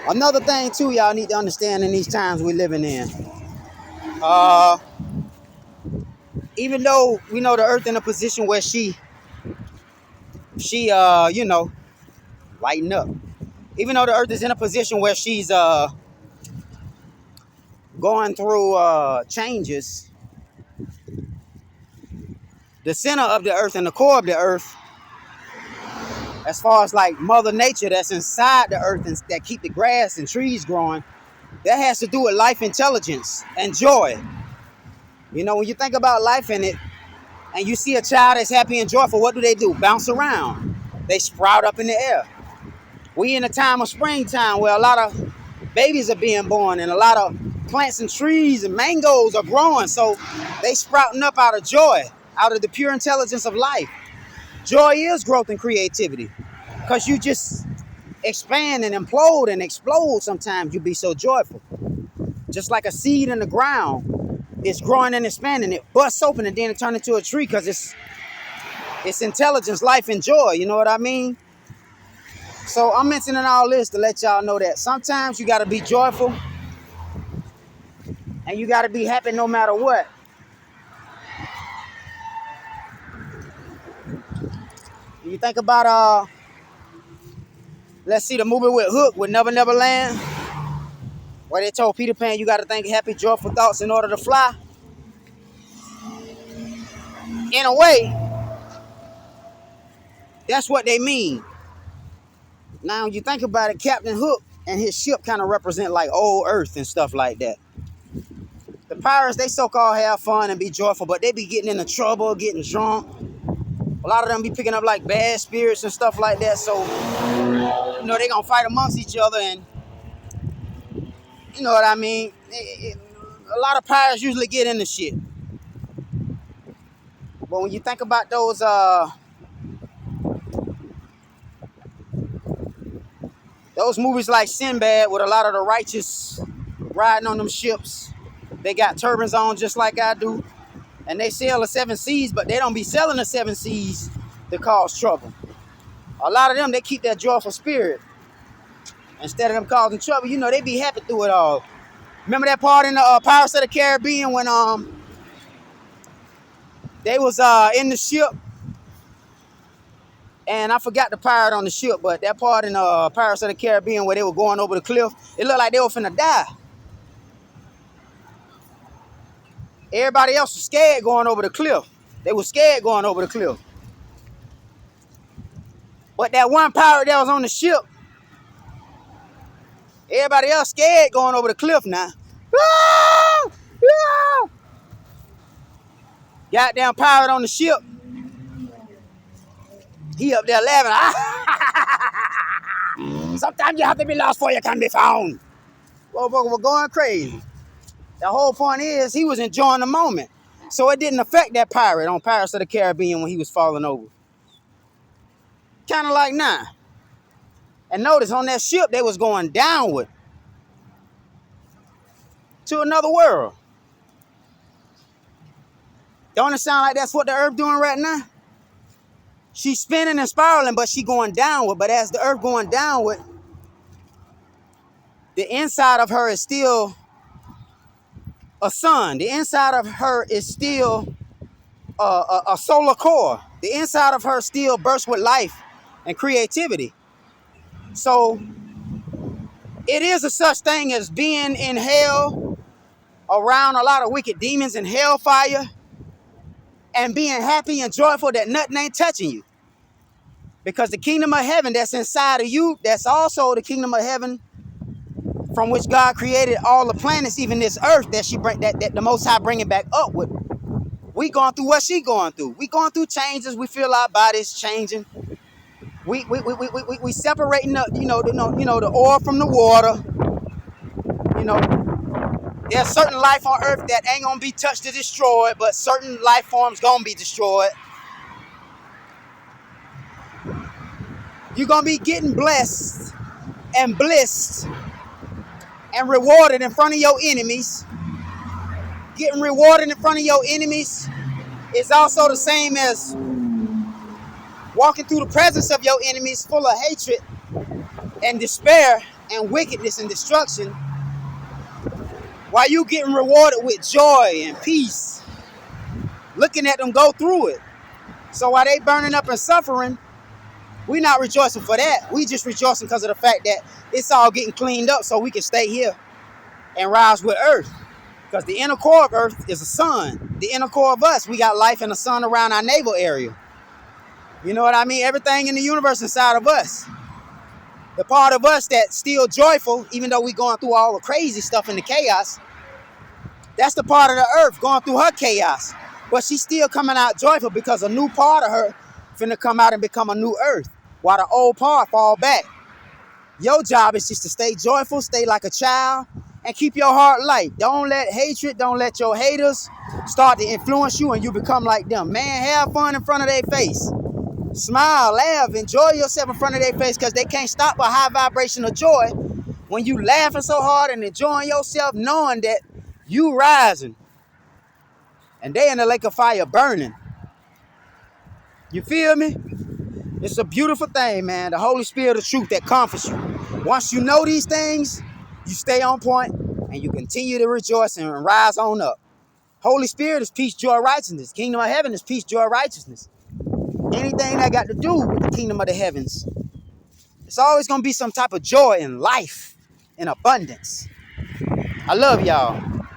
Another thing too, y'all need to understand in these times we're living in. Uh, Even though we know the earth in a position where she lighten up. Even though the earth is in a position where she's going through changes, the center of the earth and the core of the earth, as far as like Mother Nature that's inside the earth and that keep the grass and trees growing, that has to do with life intelligence and joy. You know, when you think about life in it and you see a child that's happy and joyful, what do? Bounce around. They sprout up in the air. We in a time of springtime where a lot of babies are being born and a lot of plants and trees and mangoes are growing. So they sprouting up out of joy, out of the pure intelligence of life. Joy is growth and creativity because you just expand and implode and explode. Sometimes you be so joyful. Just like a seed in the ground, it's growing and expanding. It busts open and then it turns into a tree because it's intelligence, life, and joy. You know what I mean? So I'm mentioning all this to let y'all know that sometimes you got to be joyful and you got to be happy no matter what. You think about let's see the movie with Hook with Never Never Land, where they told Peter Pan you got to think happy, joyful thoughts in order to fly. In a way, that's what they mean. Now you think about it, Captain Hook and his ship kind of represent like old Earth and stuff like that. The pirates, they so-called have fun and be joyful, but they be getting into trouble, getting drunk. A lot of them be picking up like bad spirits and stuff like that. So, you know, they gonna fight amongst each other and, you know what I mean? A lot of pirates usually get into shit. But when you think about those movies like Sinbad with a lot of the righteous riding on them ships, they got turbans on just like I do. And they sail the 7 seas, but they don't be selling the 7 seas to cause trouble. A lot of them, they keep that joyful spirit. Instead of them causing trouble, you know, they be happy through it all. Remember that part in the Pirates of the Caribbean when they was in the ship? And I forgot the pirate on the ship, but that part in Pirates of the Caribbean where they were going over the cliff, it looked like they were finna die. Everybody else was scared going over the cliff. They were scared going over the cliff. But that one pirate that was on the ship, everybody else scared going over the cliff now. Ah! Ah! Goddamn pirate on the ship. He up there laughing. Sometimes you have to be lost before you can be found. Motherfucker was going crazy. The whole point is he was enjoying the moment. So it didn't affect that pirate on Pirates of the Caribbean when he was falling over. Kind of like now. And notice on that ship they was going downward to another world. Don't it sound like that's what the earth doing right now? She's spinning and spiraling, but she going downward. But as the earth going downward, the inside of her is still a sun. The inside of her is still a solar core. The inside of her still bursts with life and creativity. So it is a such thing as being in hell around a lot of wicked demons and hellfire and being happy and joyful that nothing ain't touching you. Because the kingdom of heaven that's inside of you, that's also the kingdom of heaven from which God created all the planets, even this earth that the Most High bringing back upward. We going through what she going through. We going through changes. We feel our bodies changing. We separating the the oil from the water. You know, there's certain life on earth that ain't gonna be touched or destroyed, but certain life forms gonna be destroyed. You're gonna be getting blessed and blissed and rewarded in front of your enemies. Getting rewarded in front of your enemies is also the same as walking through the presence of your enemies full of hatred and despair and wickedness and destruction, while you getting rewarded with joy and peace, looking at them go through it. So while they burning up and suffering, we not rejoicing for that. We just rejoicing because of the fact that it's all getting cleaned up so we can stay here and rise with earth. Because the inner core of earth is a sun. The inner core of us, we got life and a sun around our navel area. You know what I mean? Everything in the universe inside of us. The part of us that's still joyful, even though we going through all the crazy stuff and the chaos, that's the part of the earth going through her chaos. But she's still coming out joyful because a new part of her finna come out and become a new earth, while the old part fall back. Your job is just to stay joyful, stay like a child, and keep your heart light. Don't let hatred, don't let your haters start to influence you and you become like them. Man, have fun in front of their face. Smile, laugh, enjoy yourself in front of their face, because they can't stop a high vibration of joy when you laughing so hard and enjoying yourself, knowing that you rising and they in the lake of fire burning. You feel me? It's a beautiful thing, man. The Holy Spirit of truth that comforts you. Once you know these things, you stay on point and you continue to rejoice and rise on up. Holy Spirit is peace, joy, righteousness. Kingdom of heaven is peace, joy, righteousness. Anything that got to do with the kingdom of the heavens, it's always going to be some type of joy in life, in abundance. I love y'all.